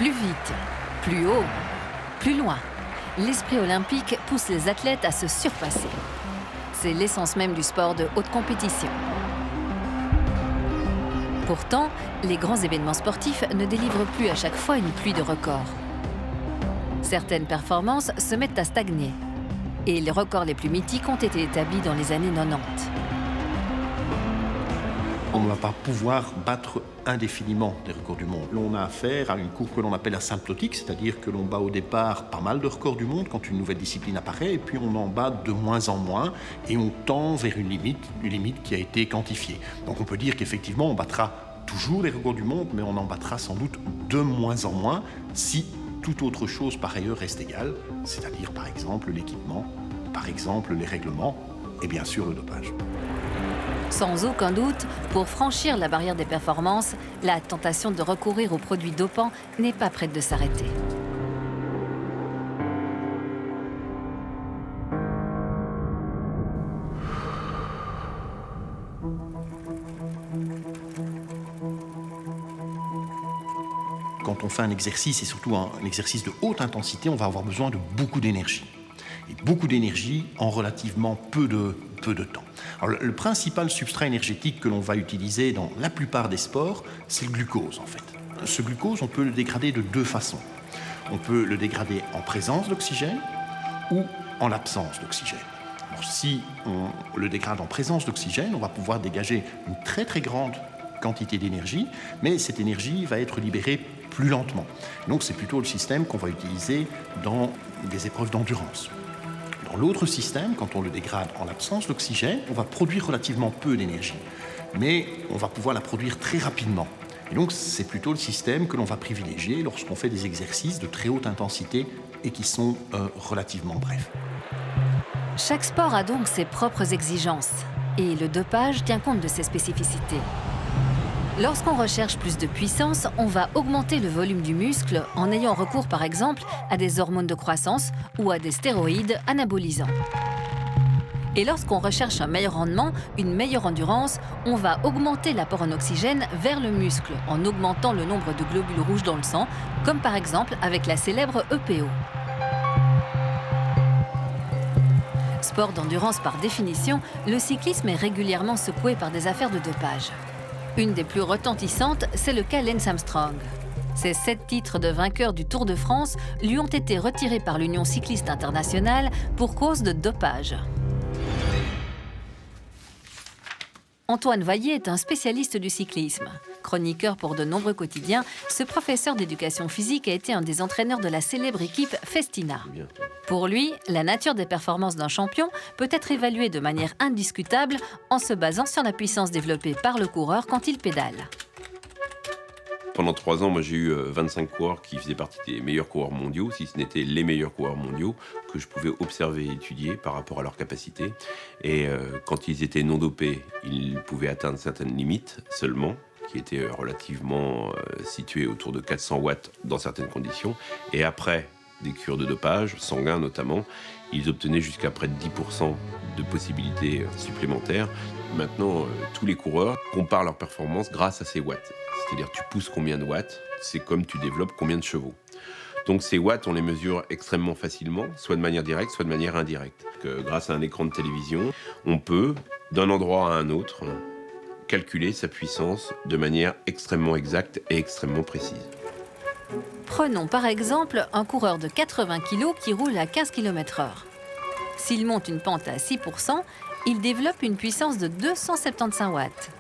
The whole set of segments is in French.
Plus vite, plus haut, plus loin. L'esprit olympique pousse les athlètes à se surpasser. C'est l'essence même du sport de haute compétition. Pourtant, les grands événements sportifs ne délivrent plus à chaque fois une pluie de records. Certaines performances se mettent à stagner. Et les records les plus mythiques ont été établis dans les années 90. On ne va pas pouvoir battre indéfiniment des records du monde. On a affaire à une courbe que l'on appelle asymptotique, c'est-à-dire que l'on bat au départ pas mal de records du monde quand une nouvelle discipline apparaît, et puis on en bat de moins en moins, et on tend vers une limite qui a été quantifiée. Donc on peut dire qu'effectivement on battra toujours les records du monde, mais on en battra sans doute de moins en moins si toute autre chose par ailleurs reste égale, c'est-à-dire par exemple l'équipement, par exemple les règlements, et bien sûr le dopage. Sans aucun doute, pour franchir la barrière des performances, la tentation de recourir aux produits dopants n'est pas prête de s'arrêter. Quand on fait un exercice, et surtout un exercice de haute intensité, on va avoir besoin de beaucoup d'énergie. Et beaucoup d'énergie en relativement peu de temps. Alors, le principal substrat énergétique que l'on va utiliser dans la plupart des sports, c'est le glucose en fait. Ce glucose, on peut le dégrader de deux façons. On peut le dégrader en présence d'oxygène ou en l'absence d'oxygène. Alors, si on le dégrade en présence d'oxygène, on va pouvoir dégager une très très grande quantité d'énergie, mais cette énergie va être libérée plus lentement. Donc c'est plutôt le système qu'on va utiliser dans des épreuves d'endurance. Dans l'autre système, quand on le dégrade en l'absence d'oxygène, on va produire relativement peu d'énergie, mais on va pouvoir la produire très rapidement. Et donc c'est plutôt le système que l'on va privilégier lorsqu'on fait des exercices de très haute intensité et qui sont relativement brefs. Chaque sport a donc ses propres exigences, et le dopage tient compte de ces spécificités. Lorsqu'on recherche plus de puissance, on va augmenter le volume du muscle en ayant recours par exemple à des hormones de croissance ou à des stéroïdes anabolisants. Et lorsqu'on recherche un meilleur rendement, une meilleure endurance, on va augmenter l'apport en oxygène vers le muscle en augmentant le nombre de globules rouges dans le sang, comme par exemple avec la célèbre EPO. Sport d'endurance par définition, le cyclisme est régulièrement secoué par des affaires de dopage. Une des plus retentissantes, c'est le cas Lance Armstrong. Ses 7 titres de vainqueur du Tour de France lui ont été retirés par l'Union cycliste internationale pour cause de dopage. Antoine Vaillé est un spécialiste du cyclisme. Chroniqueur pour de nombreux quotidiens, ce professeur d'éducation physique a été un des entraîneurs de la célèbre équipe Festina. Pour lui, la nature des performances d'un champion peut être évaluée de manière indiscutable en se basant sur la puissance développée par le coureur quand il pédale. Pendant 3 ans, moi, j'ai eu 25 coureurs qui faisaient partie des meilleurs coureurs mondiaux, si ce n'était les meilleurs coureurs mondiaux, que je pouvais observer et étudier par rapport à leurs capacités. Et quand ils étaient non dopés, ils pouvaient atteindre certaines limites seulement, qui étaient relativement situées autour de 400 watts dans certaines conditions. Et après des cures de dopage, sanguin notamment, ils obtenaient jusqu'à près de 10% de possibilités supplémentaires. Maintenant, tous les coureurs comparent leurs performances grâce à ces watts. C'est-à-dire, tu pousses combien de watts, c'est comme tu développes combien de chevaux. Donc ces watts, on les mesure extrêmement facilement, soit de manière directe, soit de manière indirecte. Grâce à un écran de télévision, on peut, d'un endroit à un autre, calculer sa puissance de manière extrêmement exacte et extrêmement précise. Prenons par exemple un coureur de 80 kg qui roule à 15 km/h. S'il monte une pente à 6%, il développe une puissance de 275 watts.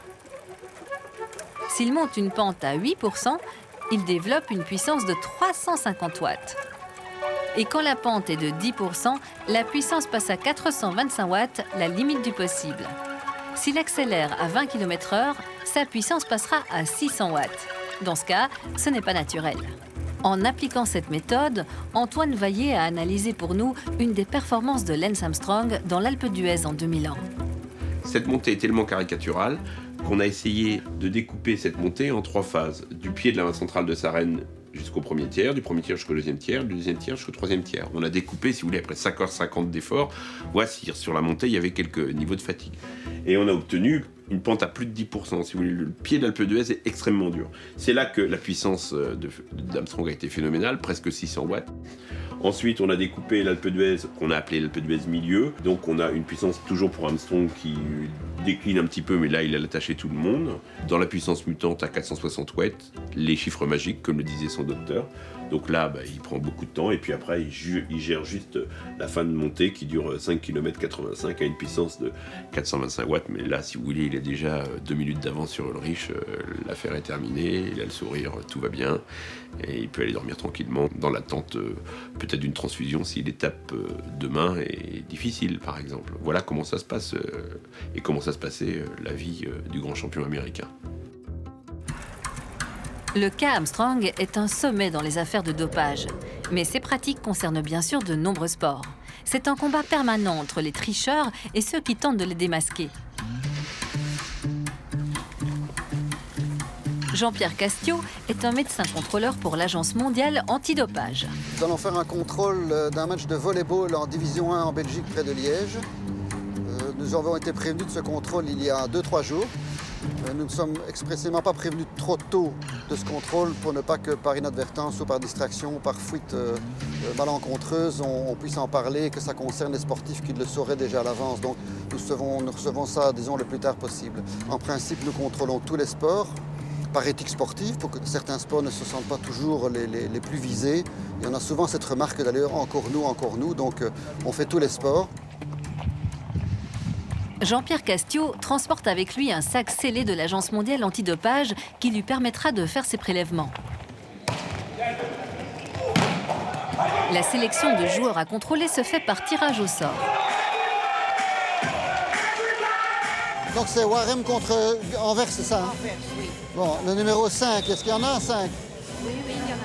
S'il monte une pente à 8%, il développe une puissance de 350 watts. Et quand la pente est de 10%, la puissance passe à 425 watts, la limite du possible. S'il accélère à 20 km/h, sa puissance passera à 600 watts. Dans ce cas, ce n'est pas naturel. En appliquant cette méthode, Antoine Vaillé a analysé pour nous une des performances de Lance Armstrong dans l'Alpe d'Huez en 2001. Cette montée est tellement caricaturale qu'on a essayé de découper cette montée en 3 phases. Du pied de la main centrale de sa reine jusqu'au premier tiers, du premier tiers jusqu'au deuxième tiers, du deuxième tiers jusqu'au troisième tiers. On a découpé, si vous voulez, après 5h50 d'efforts, voici sur la montée, il y avait quelques niveaux de fatigue. Et on a obtenu une pente à plus de 10%. Si vous voulez, le pied de l'Alpe d'Huez est extrêmement dur. C'est là que la puissance d'Armstrong a été phénoménale, presque 600 watts. Ensuite, on a découpé l'Alpe d'Huez, qu'on a appelé l'Alpe d'Huez milieu. Donc, on a une puissance toujours pour Armstrong qui décline un petit peu, mais là, il a attaché tout le monde. Dans la puissance mutante à 460 watts, les chiffres magiques, comme le disait son docteur. Donc là, il prend beaucoup de temps et puis après, il gère juste la fin de montée qui dure 5 km 85 à une puissance de 425 watts. Mais là, si vous voulez, il est déjà 2 minutes d'avance sur Ulrich. L'affaire est terminée, il a le sourire, tout va bien. Et il peut aller dormir tranquillement dans l'attente peut-être d'une transfusion si l'étape demain est difficile, par exemple. Voilà comment ça se passe et comment ça se passait la vie du grand champion américain. Le cas Armstrong est un sommet dans les affaires de dopage. Mais ces pratiques concernent bien sûr de nombreux sports. C'est un combat permanent entre les tricheurs et ceux qui tentent de les démasquer. Jean-Pierre Castiot est un médecin contrôleur pour l'Agence mondiale antidopage. Nous allons faire un contrôle d'un match de volleyball en Division 1 en Belgique près de Liège. Nous avons été prévenus de ce contrôle il y a 2-3 jours. Nous ne sommes expressément pas prévenus trop tôt de ce contrôle pour ne pas que par inadvertance ou par distraction ou par fuite malencontreuse, on puisse en parler et que ça concerne les sportifs qui le sauraient déjà à l'avance. Donc nous recevons ça, disons, le plus tard possible. En principe, nous contrôlons tous les sports par éthique sportive pour que certains sports ne se sentent pas toujours les plus visés. Il y en a souvent cette remarque d'ailleurs, encore nous, donc on fait tous les sports. Jean-Pierre Castiot transporte avec lui un sac scellé de l'Agence mondiale antidopage qui lui permettra de faire ses prélèvements. La sélection de joueurs à contrôler se fait par tirage au sort. Donc c'est Warem contre Anvers, c'est ça, hein? Anvers, oui. Bon, le numéro 5, est-ce qu'il y en a un 5? Oui, il y en a.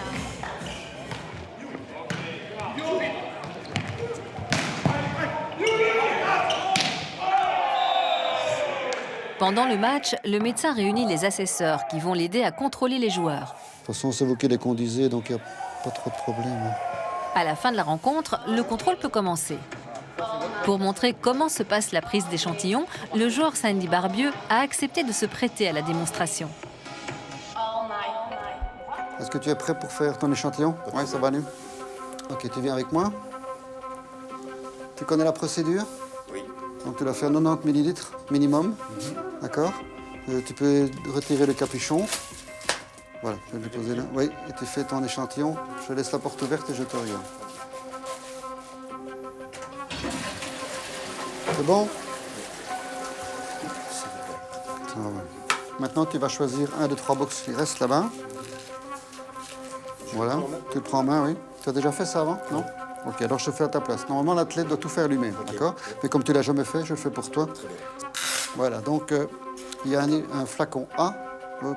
Pendant le match, le médecin réunit les assesseurs qui vont l'aider à contrôler les joueurs. De toute façon, c'est vous qui les conduisez, donc il n'y a pas trop de problème. À la fin de la rencontre, le contrôle peut commencer. Pour montrer comment se passe la prise d'échantillons, le joueur Sandy Barbieux a accepté de se prêter à la démonstration. Est-ce que tu es prêt pour faire ton échantillon? Oui, ça va, nu. Ok, tu viens avec moi. Tu connais la procédure? Oui. Donc tu dois faire 90 millilitres minimum. D'accord. Tu peux retirer le capuchon. Voilà, je vais le poser là. Oui, et tu fais ton échantillon. Je laisse la porte ouverte et je te regarde. C'est bon? Ça va. Maintenant, tu vas choisir un des 3 box qui restent là-bas. Voilà, tu le prends en main, oui. Tu as déjà fait ça avant? Non? Ok, alors je fais à ta place. Normalement, l'athlète doit tout faire lui-même, d'accord? Mais comme tu ne l'as jamais fait, je le fais pour toi. Voilà, donc il y a un flacon A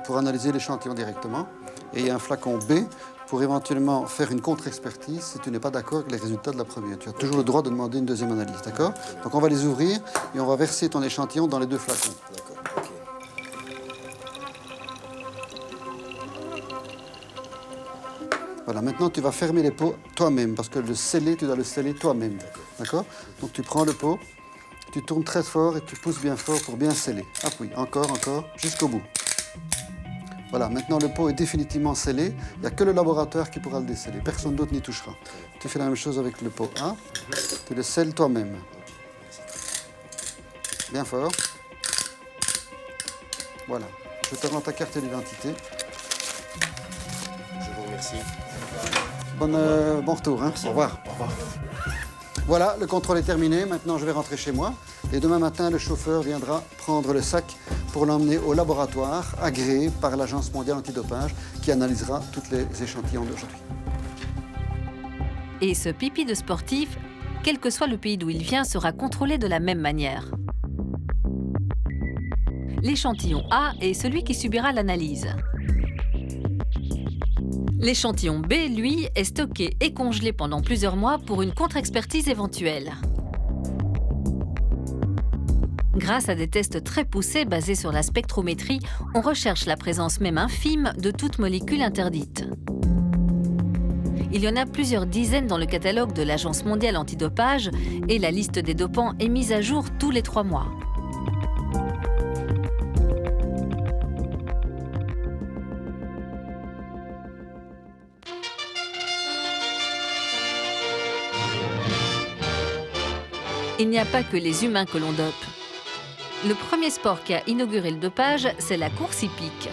pour analyser l'échantillon directement. Et il y a un flacon B pour éventuellement faire une contre-expertise si tu n'es pas d'accord avec les résultats de la première. Tu as toujours le droit de demander une deuxième analyse, d'accord? Donc on va les ouvrir et on va verser ton échantillon dans les 2 flacons. D'accord, ok. Voilà, maintenant tu vas fermer les pots toi-même, parce que le sceller, tu dois le sceller toi-même. D'accord? Donc tu prends le pot, tu tournes très fort et tu pousses bien fort pour bien sceller. Appuie, encore, jusqu'au bout. Voilà, maintenant le pot est définitivement scellé. Il n'y a que le laboratoire qui pourra le déceler. Personne d'autre n'y touchera. Tu fais la même chose avec le pot A. Tu le scelles toi-même. Bien fort. Voilà. Je te rends ta carte d'identité. Je vous remercie. Bon retour, hein. Au revoir. Au revoir. Voilà, le contrôle est terminé. Maintenant, je vais rentrer chez moi. Et demain matin, le chauffeur viendra prendre le sac pour l'emmener au laboratoire agréé par l'Agence mondiale antidopage qui analysera tous les échantillons d'aujourd'hui. Et ce pipi de sportif, quel que soit le pays d'où il vient, sera contrôlé de la même manière. L'échantillon A est celui qui subira l'analyse. L'échantillon B, lui, est stocké et congelé pendant plusieurs mois pour une contre-expertise éventuelle. Grâce à des tests très poussés basés sur la spectrométrie, on recherche la présence même infime de toute molécule interdite. Il y en a plusieurs dizaines dans le catalogue de l'Agence mondiale antidopage et la liste des dopants est mise à jour tous les 3 mois. Il n'y a pas que les humains que l'on dope. Le premier sport qui a inauguré le dopage, c'est la course hippique.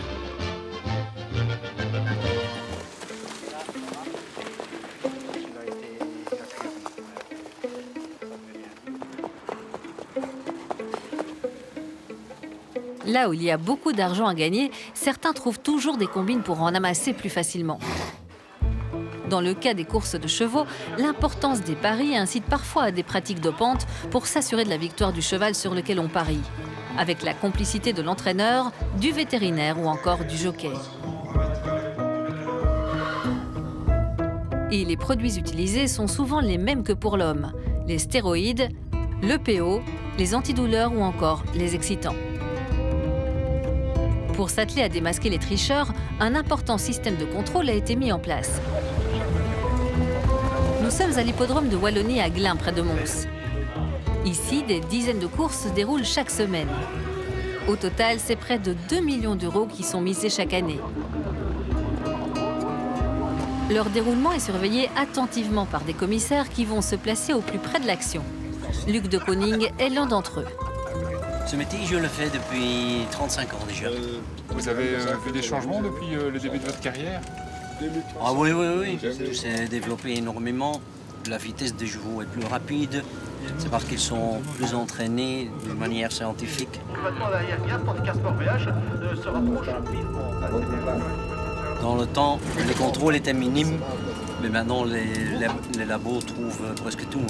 Là où il y a beaucoup d'argent à gagner, certains trouvent toujours des combines pour en amasser plus facilement. Dans le cas des courses de chevaux, l'importance des paris incite parfois à des pratiques dopantes pour s'assurer de la victoire du cheval sur lequel on parie, avec la complicité de l'entraîneur, du vétérinaire ou encore du jockey. Et les produits utilisés sont souvent les mêmes que pour l'homme, les stéroïdes, l'EPO, les antidouleurs ou encore les excitants. Pour s'atteler à démasquer les tricheurs, un important système de contrôle a été mis en place. Nous sommes à l'hippodrome de Wallonie à Glin, près de Mons. Ici, des dizaines de courses se déroulent chaque semaine. Au total, c'est près de 2 millions d'euros qui sont misés chaque année. Leur déroulement est surveillé attentivement par des commissaires qui vont se placer au plus près de l'action. Luc de Koning est l'un d'entre eux. Ce métier, je le fais depuis 35 ans déjà. Vous avez vu des changements depuis le début de votre carrière? Ah oui, tout s'est développé énormément. La vitesse des chevaux est plus rapide. C'est parce qu'ils sont plus entraînés de manière scientifique. Dans le temps, les contrôles étaient minimes, mais maintenant les labos trouvent presque tout.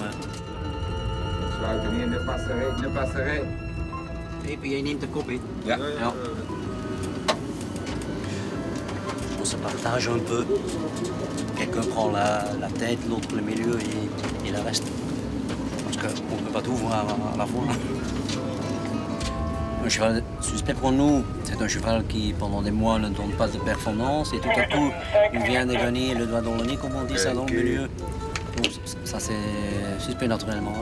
Et puis il neemt de kop in. Ja. On se partage un peu. Quelqu'un prend la tête, l'autre le milieu et le reste. Parce qu'on ne peut pas tout voir à la fois. Un cheval suspect pour nous, c'est un cheval qui pendant des mois ne donne pas de performance et tout à coup il vient de gagner le doigt dans le nez, comme on dit ça dans le milieu. Donc ça c'est suspect naturellement.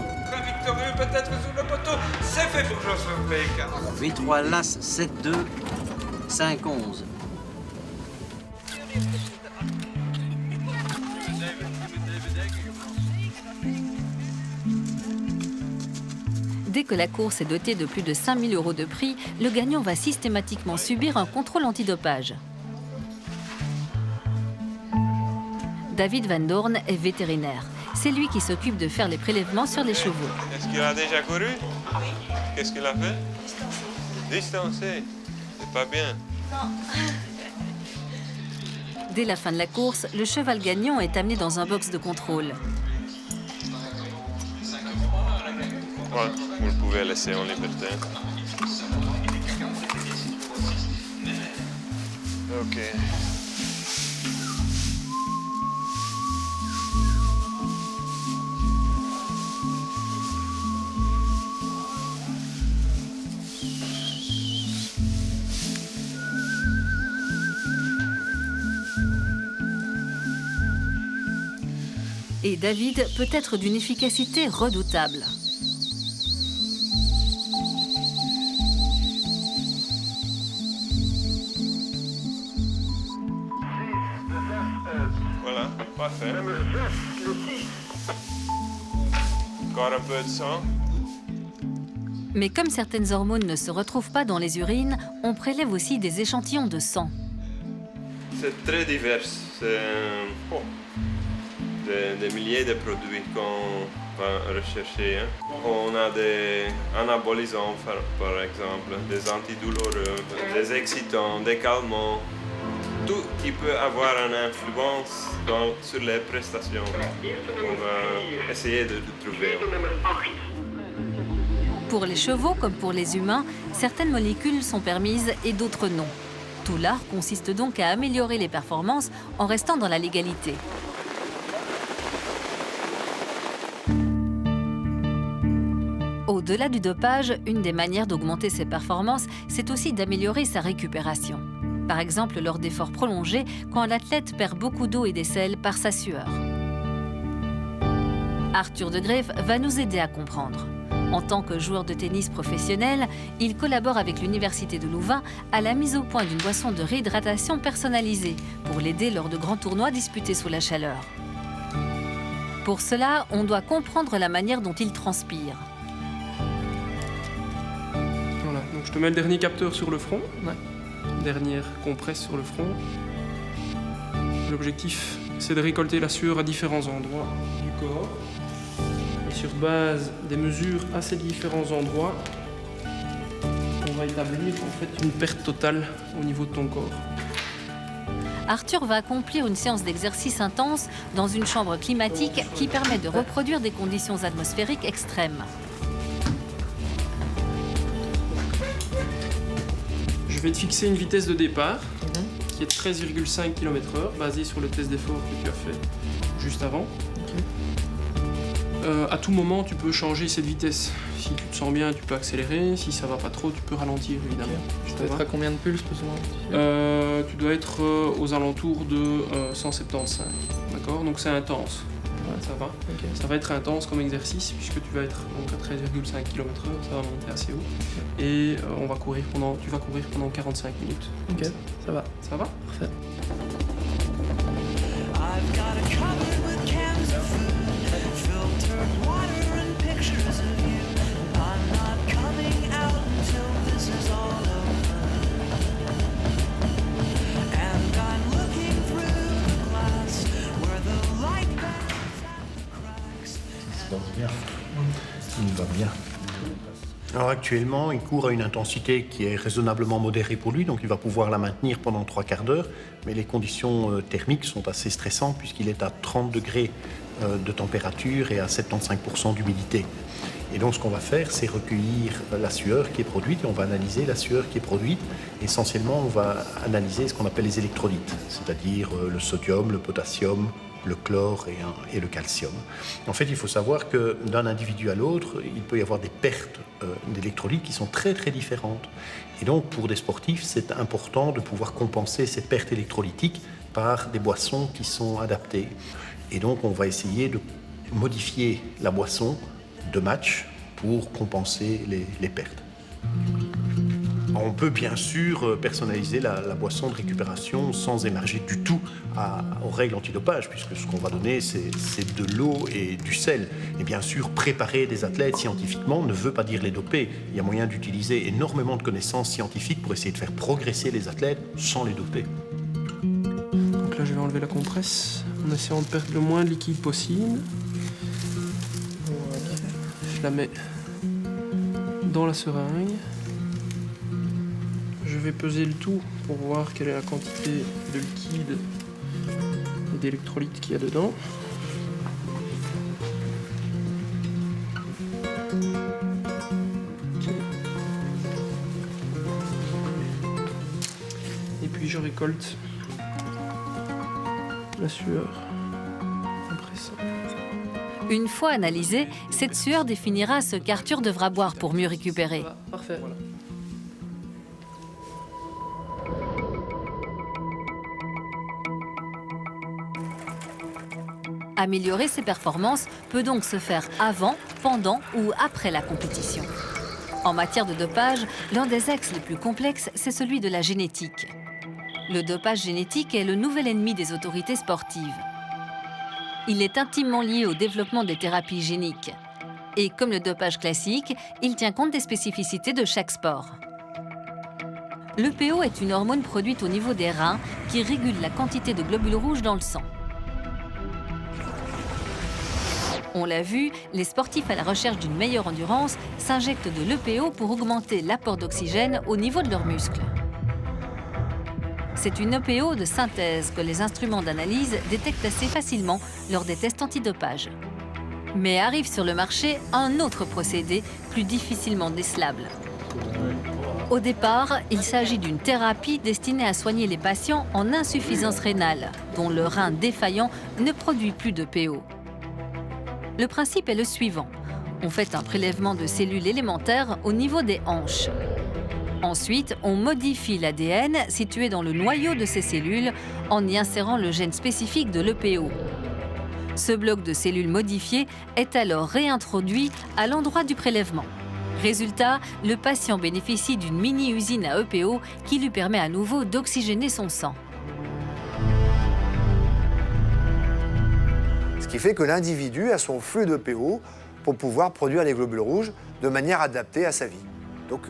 Victorieux peut-être sur le poteau, c'est fait pour Joseph Beek. V3 Las 7-2, 5-11. Dès que la course est dotée de plus de 5 000 € de prix, le gagnant va systématiquement subir un contrôle antidopage. David Van Doorn est vétérinaire. C'est lui qui s'occupe de faire les prélèvements sur les chevaux. Est-ce qu'il a déjà couru? Qu'est-ce qu'il a fait? Distancé. C'est pas bien. Dès la fin de la course, le cheval gagnant est amené dans un box de contrôle. Ouais, vous le pouvez laisser en liberté. Ok. Et David peut être d'une efficacité redoutable. Voilà, parfait. Encore un peu de sang. Mais comme certaines hormones ne se retrouvent pas dans les urines, on prélève aussi des échantillons de sang. C'est très divers. C'est des milliers de produits qu'on va rechercher. On a des anabolisants, par exemple, des antidouleurs, des excitants, des calmants. Tout qui peut avoir une influence sur les prestations. On va essayer de trouver. Pour les chevaux comme pour les humains, certaines molécules sont permises et d'autres non. Tout l'art consiste donc à améliorer les performances en restant dans la légalité. Au-delà du dopage, une des manières d'augmenter ses performances, c'est aussi d'améliorer sa récupération. Par exemple, lors d'efforts prolongés, quand l'athlète perd beaucoup d'eau et des sels par sa sueur. Arthur de Greef va nous aider à comprendre. En tant que joueur de tennis professionnel, il collabore avec l'Université de Louvain à la mise au point d'une boisson de réhydratation personnalisée pour l'aider lors de grands tournois disputés sous la chaleur. Pour cela, on doit comprendre la manière dont il transpire. te mets le dernier capteur sur le front. Ouais. Dernière compresse sur le front. L'objectif, c'est de récolter la sueur à différents endroits du corps. Et sur base des mesures à ces différents endroits, on va établir en fait une perte totale au niveau de ton corps. Arthur va accomplir une séance d'exercice intense dans une chambre climatique qui permet de reproduire des conditions atmosphériques extrêmes. Je vais te fixer une vitesse de départ qui est 13,5 km/h, basée sur le test d'effort que tu as fait juste avant. À tout moment, tu peux changer cette vitesse. Si tu te sens bien, tu peux accélérer. Si ça va pas trop, tu peux ralentir, évidemment. Je dois être à combien de pulses, plus ou moins? Tu dois être aux alentours de 175. D'accord? Donc c'est intense. Ouais, ça va. Okay. Ça va être intense comme exercice, puisque tu vas être donc, à 13,5 km/h. Ça va monter assez haut. Et tu vas courir pendant 45 minutes. Ok, ça va. Ça va? Parfait. Il va bien. Alors actuellement, il court à une intensité qui est raisonnablement modérée pour lui, donc il va pouvoir la maintenir pendant 3/4 d'heure, mais les conditions thermiques sont assez stressantes puisqu'il est à 30 degrés de température et à 75% d'humidité. Et donc ce qu'on va faire, c'est recueillir la sueur qui est produite et on va analyser la sueur qui est produite. Essentiellement, on va analyser ce qu'on appelle les électrolytes, c'est-à-dire le sodium, le potassium, le chlore et le calcium. En fait, il faut savoir que d'un individu à l'autre, il peut y avoir des pertes d'électrolytes qui sont très très différentes. Et donc, pour des sportifs, c'est important de pouvoir compenser ces pertes électrolytiques par des boissons qui sont adaptées. Et donc, on va essayer de modifier la boisson de match pour compenser les pertes. On peut bien sûr personnaliser la boisson de récupération sans émarger du tout aux règles antidopage, puisque ce qu'on va donner, c'est de l'eau et du sel. Et bien sûr, préparer des athlètes scientifiquement ne veut pas dire les doper. Il y a moyen d'utiliser énormément de connaissances scientifiques pour essayer de faire progresser les athlètes sans les doper. Donc là, je vais enlever la compresse en essayant de perdre le moins de liquide possible. Je la mets dans la seringue. Je vais peser le tout pour voir quelle est la quantité de liquide et d'électrolytes qu'il y a dedans. Okay. Et puis je récolte la sueur après ça. Une fois analysée, cette sueur définira ce qu'Arthur devra boire pour mieux récupérer. Parfait. Voilà. Améliorer ses performances peut donc se faire avant, pendant ou après la compétition. En matière de dopage, l'un des axes les plus complexes, c'est celui de la génétique. Le dopage génétique est le nouvel ennemi des autorités sportives. Il est intimement lié au développement des thérapies géniques. Et comme le dopage classique, il tient compte des spécificités de chaque sport. L'EPO est une hormone produite au niveau des reins qui régule la quantité de globules rouges dans le sang. On l'a vu, les sportifs à la recherche d'une meilleure endurance s'injectent de l'EPO pour augmenter l'apport d'oxygène au niveau de leurs muscles. C'est une EPO de synthèse que les instruments d'analyse détectent assez facilement lors des tests antidopage. Mais arrive sur le marché un autre procédé plus difficilement décelable. Au départ, il s'agit d'une thérapie destinée à soigner les patients en insuffisance rénale, dont le rein défaillant ne produit plus d'EPO. Le principe est le suivant. On fait un prélèvement de cellules élémentaires au niveau des hanches. Ensuite, on modifie l'ADN situé dans le noyau de ces cellules en y insérant le gène spécifique de l'EPO. Ce bloc de cellules modifiées est alors réintroduit à l'endroit du prélèvement. Résultat, le patient bénéficie d'une mini-usine à EPO qui lui permet à nouveau d'oxygéner son sang. Ce qui fait que l'individu a son flux d'EPO pour pouvoir produire les globules rouges de manière adaptée à sa vie. Donc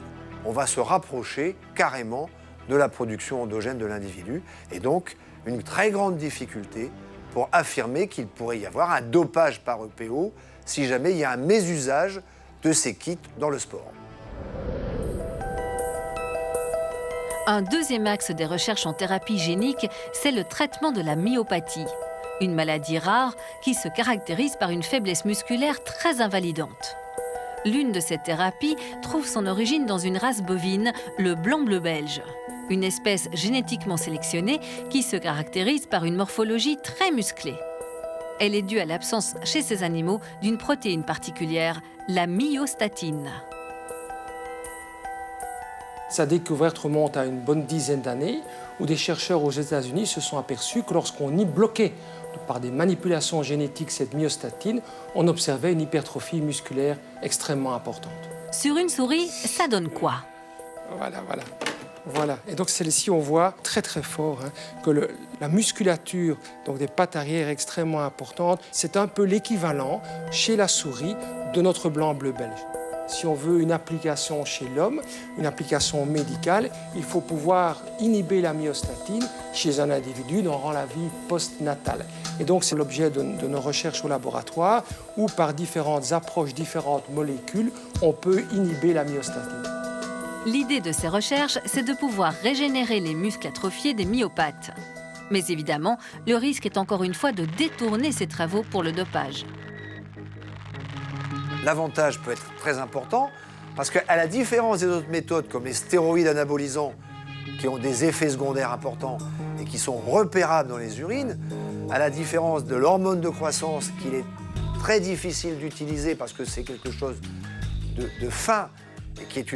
on va se rapprocher carrément de la production endogène de l'individu. Et donc, une très grande difficulté pour affirmer qu'il pourrait y avoir un dopage par EPO si jamais il y a un mésusage de ces kits dans le sport. Un deuxième axe des recherches en thérapie génique, c'est le traitement de la myopathie, une maladie rare qui se caractérise par une faiblesse musculaire très invalidante. L'une de ces thérapies trouve son origine dans une race bovine, le blanc-bleu belge, une espèce génétiquement sélectionnée qui se caractérise par une morphologie très musclée. Elle est due à l'absence chez ces animaux d'une protéine particulière, la myostatine. Sa découverte remonte à une bonne dizaine d'années, où des chercheurs aux États-Unis se sont aperçus que lorsqu'on y bloquait par des manipulations génétiques cette myostatine, on observait une hypertrophie musculaire extrêmement importante. Sur une souris, ça donne quoi? Voilà. Et donc celle-ci, on voit très très fort que la musculature donc des pattes arrière est extrêmement importante. C'est un peu l'équivalent chez la souris de notre blanc-bleu belge. Si on veut une application chez l'homme, une application médicale, il faut pouvoir inhiber la myostatine chez un individu durant la vie postnatale. Et donc c'est l'objet de nos recherches au laboratoire où par différentes approches, différentes molécules, on peut inhiber la myostatine. L'idée de ces recherches, c'est de pouvoir régénérer les muscles atrophiés des myopathes. Mais évidemment, le risque est encore une fois de détourner ces travaux pour le dopage. L'avantage peut être très important parce qu'à la différence des autres méthodes comme les stéroïdes anabolisants qui ont des effets secondaires importants et qui sont repérables dans les urines, à la différence de l'hormone de croissance qu'il est très difficile d'utiliser parce que c'est quelque chose de fin et qui est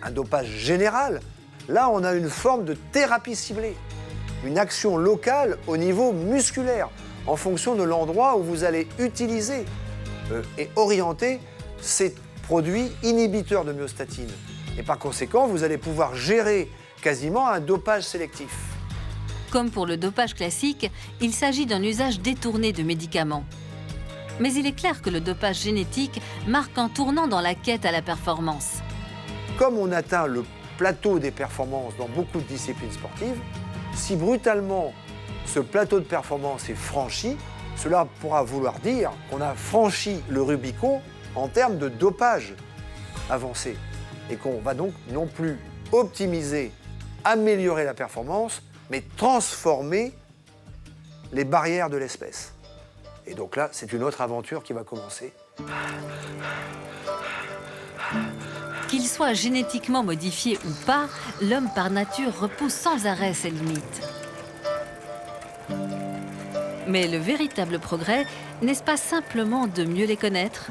un dopage général, là on a une forme de thérapie ciblée, une action locale au niveau musculaire en fonction de l'endroit où vous allez utiliser et orienter ces produits inhibiteurs de myostatine. Et par conséquent, vous allez pouvoir gérer quasiment un dopage sélectif. Comme pour le dopage classique, il s'agit d'un usage détourné de médicaments. Mais il est clair que le dopage génétique marque un tournant dans la quête à la performance. Comme on atteint le plateau des performances dans beaucoup de disciplines sportives, si brutalement ce plateau de performance est franchi, cela pourra vouloir dire qu'on a franchi le Rubicon en termes de dopage avancé et qu'on va donc non plus optimiser, améliorer la performance, mais transformer les barrières de l'espèce. Et donc là, c'est une autre aventure qui va commencer. Qu'il soit génétiquement modifié ou pas, l'homme par nature repousse sans arrêt ses limites. Mais le véritable progrès, n'est-ce pas simplement de mieux les connaître ?